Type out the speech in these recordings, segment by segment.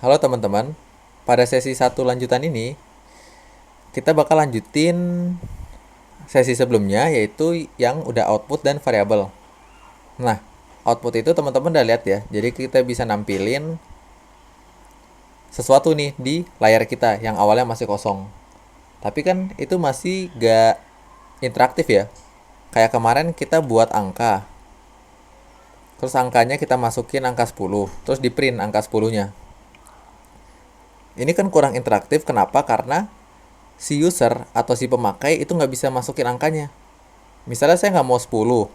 Halo teman-teman, pada sesi satu lanjutan ini kita bakal lanjutin sesi sebelumnya yaitu yang udah output dan variabel. Nah, output itu teman-teman udah lihat ya, jadi kita bisa nampilin sesuatu nih di layar kita yang awalnya masih kosong. Tapi kan itu masih gak interaktif ya. Kayak kemarin kita buat angka, terus angkanya kita masukin angka 10, terus di print angka 10-nya. Ini kan kurang interaktif, kenapa? Karena si user atau si pemakai itu nggak bisa masukin angkanya. Misalnya saya nggak mau 10,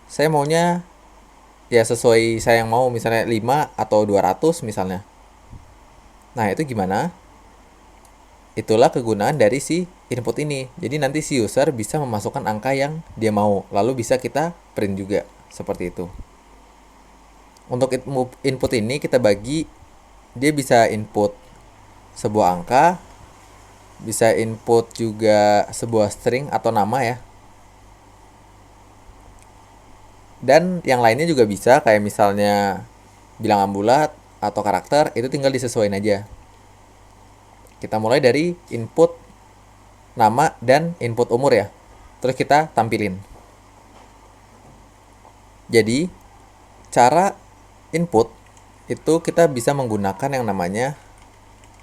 saya maunya ya sesuai saya yang mau, misalnya 5 atau 200 misalnya. Nah itu gimana? Itulah kegunaan dari si input ini. Jadi nanti si user bisa memasukkan angka yang dia mau, lalu bisa kita print juga, seperti itu. Untuk input ini kita bagi, dia bisa input sebuah angka, bisa input juga sebuah string atau nama ya. Dan yang lainnya juga bisa, kayak misalnya bilangan bulat atau karakter, itu tinggal disesuaikan aja. Kita mulai dari input nama dan input umur ya. Terus kita tampilin. Jadi, cara input itu kita bisa menggunakan yang namanya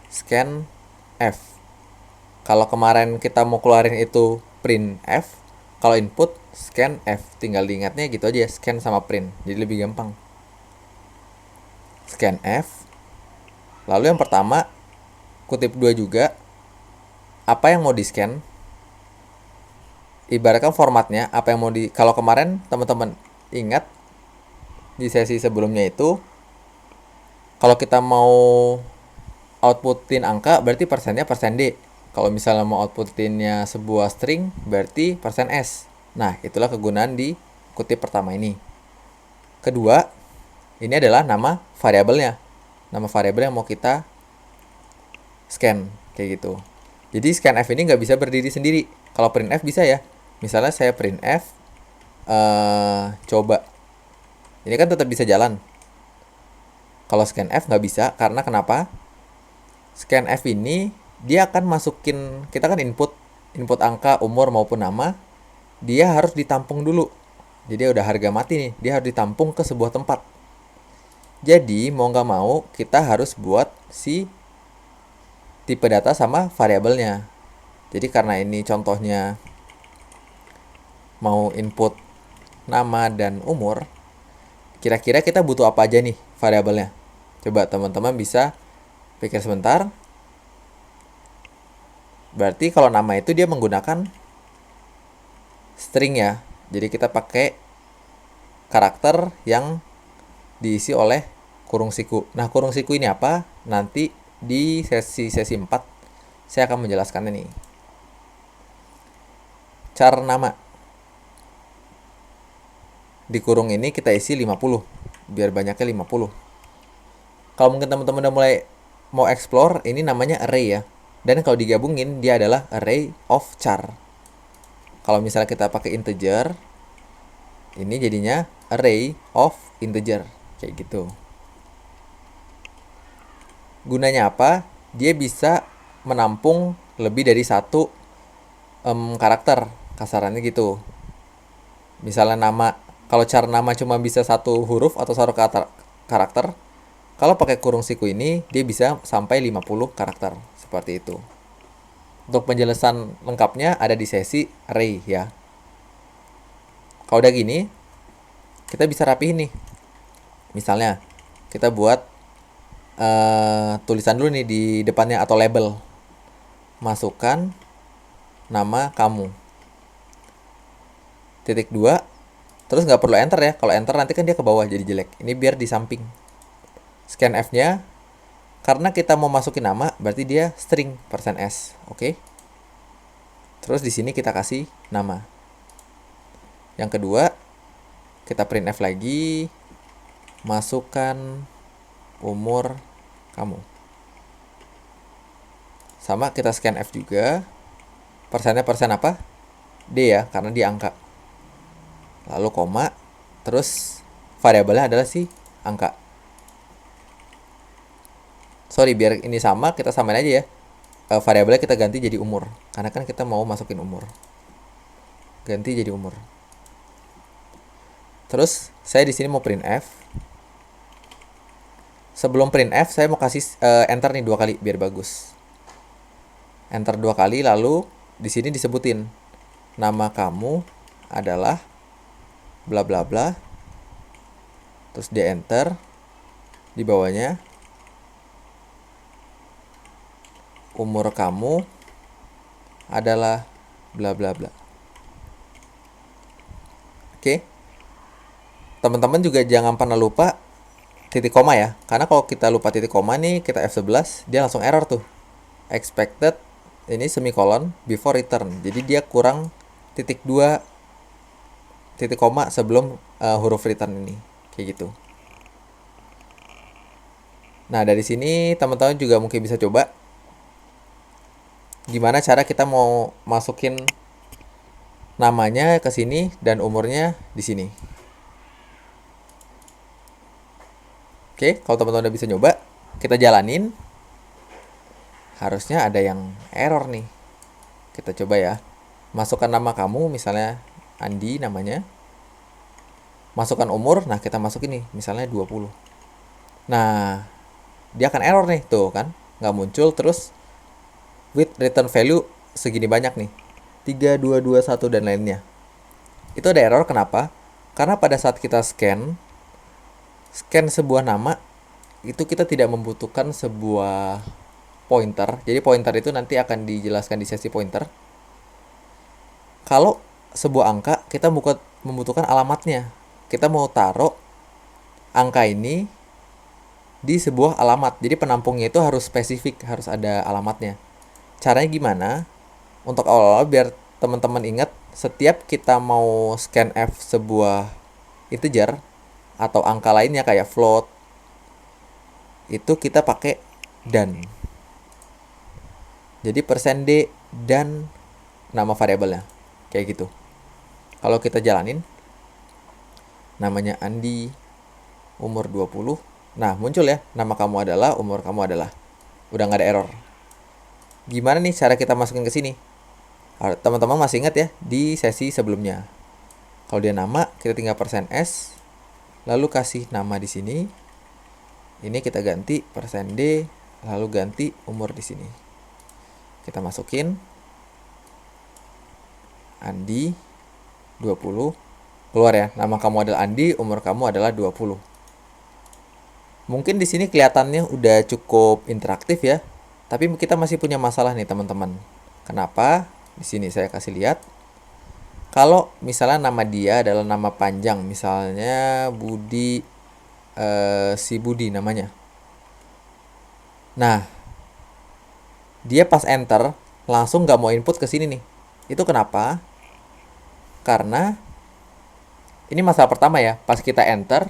scanf. Kalau kemarin kita mau keluarin itu printf, kalau input scanf, tinggal diingatnya gitu aja, scan sama print, jadi lebih gampang. Scanf. Lalu yang pertama, kutip 2 juga, apa yang mau di scan, ibaratkan formatnya, apa yang mau di, kalau kemarin teman-teman ingat di sesi sebelumnya itu, kalau kita mau outputin angka berarti persennya persen D. Kalau misalnya mau outputinnya sebuah string berarti persen S. Nah, itulah kegunaan di kutip pertama ini. Kedua, ini adalah nama variabelnya. Nama variabel yang mau kita scan, kayak gitu. Jadi scanf ini nggak bisa berdiri sendiri. Kalau printf bisa ya. Misalnya saya printf coba. Ini kan tetap bisa jalan. Kalau scanf nggak bisa, karena kenapa? Scanf ini dia akan masukin, kita kan input angka, umur maupun nama, dia harus ditampung dulu. Jadi udah harga mati nih, dia harus ditampung ke sebuah tempat. Jadi mau nggak mau kita harus buat si tipe data sama variabelnya. Jadi karena ini contohnya mau input nama dan umur, kira-kira kita butuh apa aja nih variabelnya? Coba teman-teman bisa pikir sebentar. Berarti kalau nama itu dia menggunakan string ya. Jadi kita pakai karakter yang diisi oleh kurung siku. Nah, kurung siku ini apa? Nanti di sesi 4 saya akan menjelaskannya nih. Char nama. Di kurung ini kita isi 50, biar banyaknya 50. Kalau mungkin teman-teman udah mulai mau explore, ini namanya array ya. Dan kalau digabungin dia adalah array of char. Kalau misalnya kita pakai integer, ini jadinya array of integer, kayak gitu. Gunanya apa? Dia bisa menampung lebih dari satu karakter, kasarannya gitu. Misalnya nama, kalau char nama cuma bisa satu huruf atau satu karakter, kalau pakai kurung siku ini dia bisa sampai 50 karakter, seperti itu. Untuk penjelasan lengkapnya ada di sesi array ya. Kalau udah gini, kita bisa rapihin nih. Misalnya kita buat tulisan dulu nih di depannya atau label. Masukkan nama kamu. Titik 2. Terus nggak perlu enter ya. Kalau enter nanti kan dia ke bawah jadi jelek. Ini biar di samping. Scanf-nya, karena kita mau masukin nama, berarti dia string %s. Oke. Terus di sini kita kasih nama. Yang kedua, kita printf lagi. Masukkan umur kamu. Sama kita scanf juga. Persennya persen apa? D ya, karena di angka. Lalu koma, terus variabelnya adalah si angka. sorry, biar ini sama, kita samain aja ya. Variabelnya kita ganti jadi umur, karena kan kita mau masukin umur. Ganti jadi umur. Terus saya di sini mau printf. Sebelum printf saya mau kasih enter nih 2 kali biar bagus. Enter 2 kali, lalu di sini disebutin nama kamu adalah bla bla bla. Terus di enter, di bawahnya umur kamu adalah bla bla bla. Oke. Teman-teman juga jangan pernah lupa titik koma ya. Karena kalau kita lupa titik koma nih, kita F11, dia langsung error tuh. Expected ini semikolon before return. Jadi dia kurang titik 2 titik koma sebelum huruf return ini. Kayak gitu. Nah, dari sini teman-teman juga mungkin bisa coba gimana cara kita mau masukin namanya ke sini dan umurnya di sini. Oke, kalau teman-teman udah bisa nyoba, kita jalanin. Harusnya ada yang error nih. Kita coba ya. Masukkan nama kamu, misalnya Andi namanya. Masukkan umur, nah kita masukin nih, misalnya 20. Nah, dia akan error nih, tuh kan. Nggak muncul, terus with return value segini banyak nih. 3, 2, 2, 1, dan lainnya. Itu ada error, kenapa? Karena pada saat kita scan sebuah nama, itu kita tidak membutuhkan sebuah pointer. Jadi pointer itu nanti akan dijelaskan di sesi pointer. Kalau sebuah angka, kita membutuhkan alamatnya. Kita mau taruh angka ini di sebuah alamat. Jadi penampungnya itu harus spesifik, harus ada alamatnya. Caranya gimana? Untuk awal-awal biar teman-teman ingat, setiap kita mau scanf sebuah integer atau angka lainnya kayak float, itu kita pakai dan. Jadi %d dan nama variabelnya. Kayak gitu. Kalau kita jalanin, namanya Andi, umur 20. Nah, muncul ya, nama kamu adalah, umur kamu adalah. Udah nggak ada error. Gimana nih cara kita masukin ke sini? Teman-teman masih ingat ya di sesi sebelumnya. Kalau dia nama, kita tinggal %s, lalu kasih nama di sini. Ini kita ganti %d, lalu ganti umur di sini. Kita masukin Andi 20. Keluar ya, nama kamu adalah Andi, umur kamu adalah 20. Mungkin di sini kelihatannya udah cukup interaktif ya. Tapi kita masih punya masalah nih teman-teman. Kenapa? Di sini saya kasih lihat. Kalau misalnya nama dia adalah nama panjang, misalnya Budi, si Budi namanya. Nah, dia pas enter langsung nggak mau input ke sini nih. Itu kenapa? Karena ini masalah pertama ya. Pas kita enter,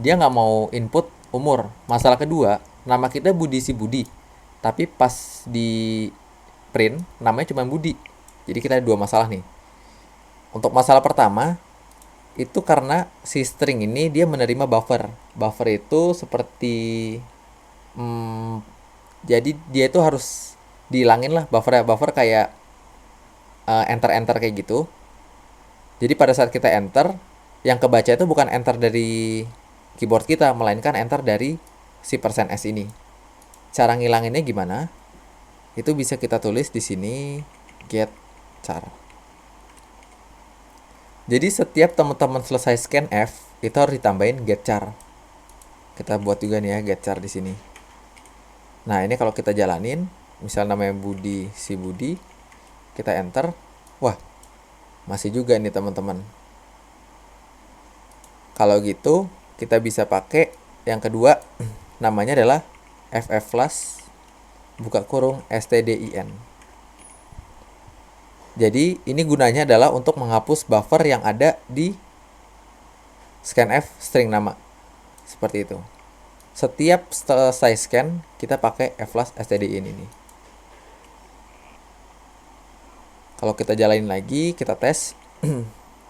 dia nggak mau input umur. Masalah kedua, nama kita Budi si Budi. Tapi pas di print, namanya cuma Budi. Jadi kita ada 2 masalah nih. Untuk masalah pertama, itu karena si string ini dia menerima buffer. Buffer itu seperti jadi dia itu harus dihilangin lah buffer kayak enter kayak gitu. Jadi pada saat kita enter, yang kebaca itu bukan enter dari keyboard kita, melainkan enter dari si %s ini. Cara ngilanginnya gimana? Itu bisa kita tulis di sini get char. Jadi setiap teman-teman selesai scanf, itu harus ditambahin get char. Kita buat juga nih ya get char di sini. Nah, ini kalau kita jalanin, misal namanya Budi si Budi, kita enter. Wah, masih juga nih teman-teman. Kalau gitu, kita bisa pakai yang kedua, namanya adalah ff+ buka kurung stdin. Jadi ini gunanya adalah untuk menghapus buffer yang ada di scanf string nama. Seperti itu. Setiap selesai scan, kita pakai f+stdin ini. Kalau kita jalanin lagi, kita tes.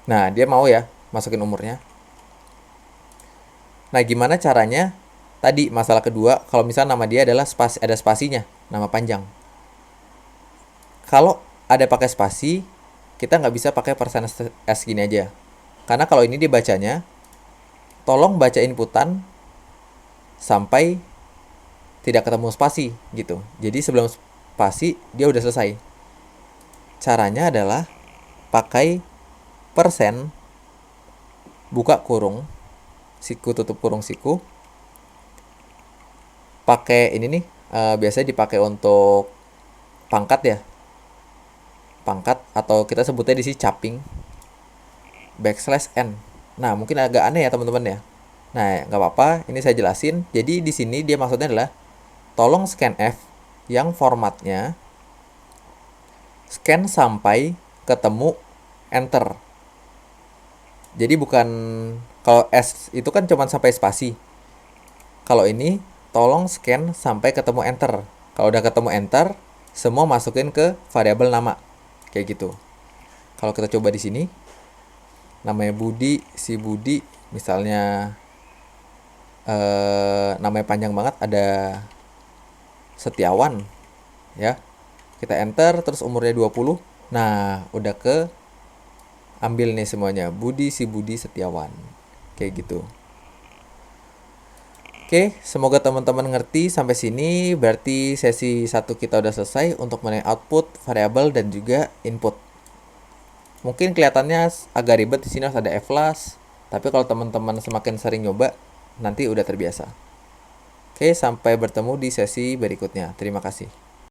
Nah, dia mau ya masukin umurnya. Nah, gimana caranya tadi masalah kedua, kalau misalnya nama dia adalah ada spasinya, nama panjang. Kalau ada pakai spasi, kita nggak bisa pakai persen s gini aja. Karena kalau ini dia bacanya, tolong baca inputan sampai tidak ketemu spasi gitu. Jadi sebelum spasi dia udah selesai. Caranya adalah pakai persen, buka kurung, siku tutup kurung siku. Pakai ini nih, biasanya dipakai untuk pangkat ya. Pangkat atau kita sebutnya di sini caping. Backslash n. Nah, mungkin agak aneh ya teman-teman ya. Nah, nggak apa-apa, ini saya jelasin. Jadi di sini dia maksudnya adalah tolong scanf yang formatnya scan sampai ketemu enter. Jadi bukan, kalau S itu kan cuma sampai spasi. Kalau ini tolong scan sampai ketemu enter. Kalau udah ketemu enter, semua masukin ke variabel nama. Kayak gitu. Kalau kita coba di sini, namanya Budi, si Budi, misalnya namanya panjang banget, ada Setiawan ya. Kita enter, terus umurnya 20. Nah, udah ke ambil nih semuanya. Budi, si Budi Setiawan. Kayak gitu. Oke, semoga teman-teman ngerti sampai sini. Berarti sesi 1 kita udah selesai untuk mengenai output, variabel, dan juga input. Mungkin kelihatannya agak ribet, di sini harus ada F-class. Tapi kalau teman-teman semakin sering nyoba, nanti udah terbiasa. Oke, sampai bertemu di sesi berikutnya. Terima kasih.